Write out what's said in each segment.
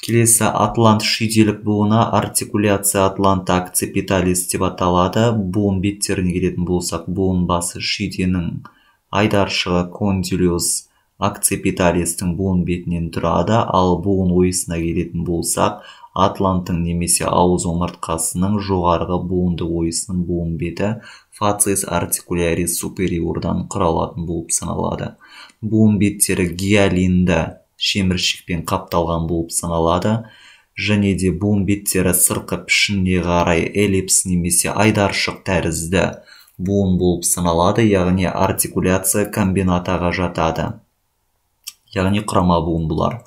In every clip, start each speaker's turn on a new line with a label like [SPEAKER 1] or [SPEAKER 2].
[SPEAKER 1] Келесі атлант шүйделік буыны артикуляция атланта акципиталис деп аталады. Буын беттеріне келетін болсақ, буын басы шүйденің айдаршығы кондилиус акципиталистің буын бетінен тұрады, ал буын ойысына келетін болсақ, атланттың немесе ауыз омыртқасының жоғарғы буынды ойысының буын беті фациес артикулярис супериордан құралатын болып саналады. Буын беттері гиалинді шеміршекпен қапталған болып саналады, және де буын беттері сыртқы пішініне қарай эллипс немесе айдаршық тәрізді буын болып саналады, яғни артикуляция комбинатаға жатады, яғни құрама буын бұлар.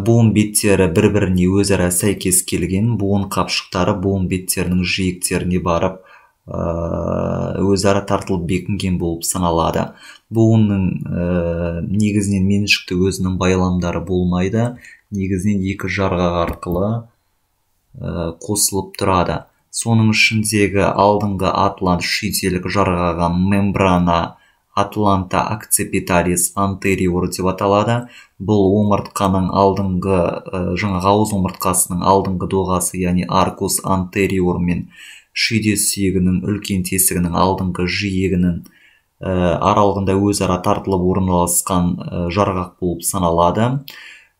[SPEAKER 1] Буын беттері бір-біріне өзара сәйкес келген, буын қапшықтары буын беттерінің жиектеріне барып өзара тартылып бекінген болып саналады. Буынның негізінен меншікті өзінің байламдары болмайды, негізінен екі жарғақ арқылы қосылып тұрады. Соның ішіндегі алдыңғы атлант шүйделік жарғаған мембрана атланта акципиталис антериор деп аталады. Бұл омыртқаның алдыңғы, ауыз омыртқасының алдыңғы доғасы, яғни аркус антериор мен шүйде сүйегінің үлкен тесігінің алдыңғы жиегінің аралығында өзара тартылып орналасқан жарғақ болып саналады.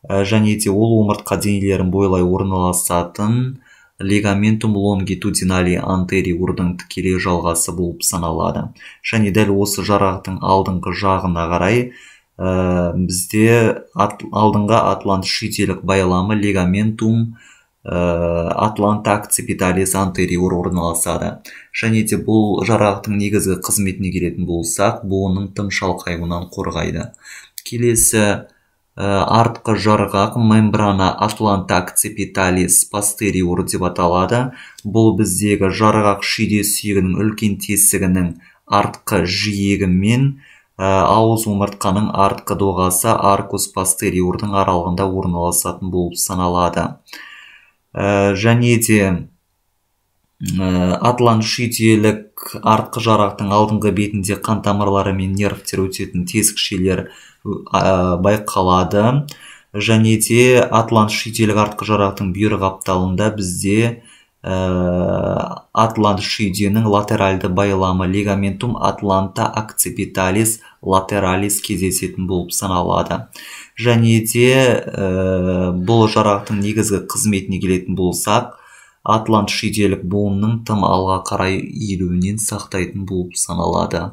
[SPEAKER 1] Және де ол омыртқа денелерін бойлай орналасатын лигаментум лонгитудинали антериордың тікелей жалғасы болып саналады. Және дәл осы жарғақтың алдыңғы жағына қарай бізде алдыңғы атлант шүйделік байламы лигаментум атланта акципиталис антериор орналасады. Және де бұл жарғақтың негізгі қызметіне келетін болсақ, буынның тым шалқаюынан қорғайды. Келесі артқы жарғақ мембрана атланта акципиталис постериор деп аталады. Бұл біздегі жарғақ шүйде сүйегінің үлкен тесігінің артқы жиегі мен ауыз омыртқаның артқы доғасы аркус постериордың аралығында орналасатын болып саналады. Және де атлант шүйделік артқы жарғақтың алдыңғы бетінде қан тамырлары мен нервтер өтетін тесікшелер байқалады. Және де атлант шүйделік артқы жарғақтың бүйір қапталында бізде атлант шүйденің латеральды байламы лигаментум атланта акципиталис латералис кездесетін болып саналады. Және де бұл жарғақтың негізгі қызметіне келетін болсақ, атлант шүйделік буынның тым алға қарай иілуінен сақтайтын болып саналады.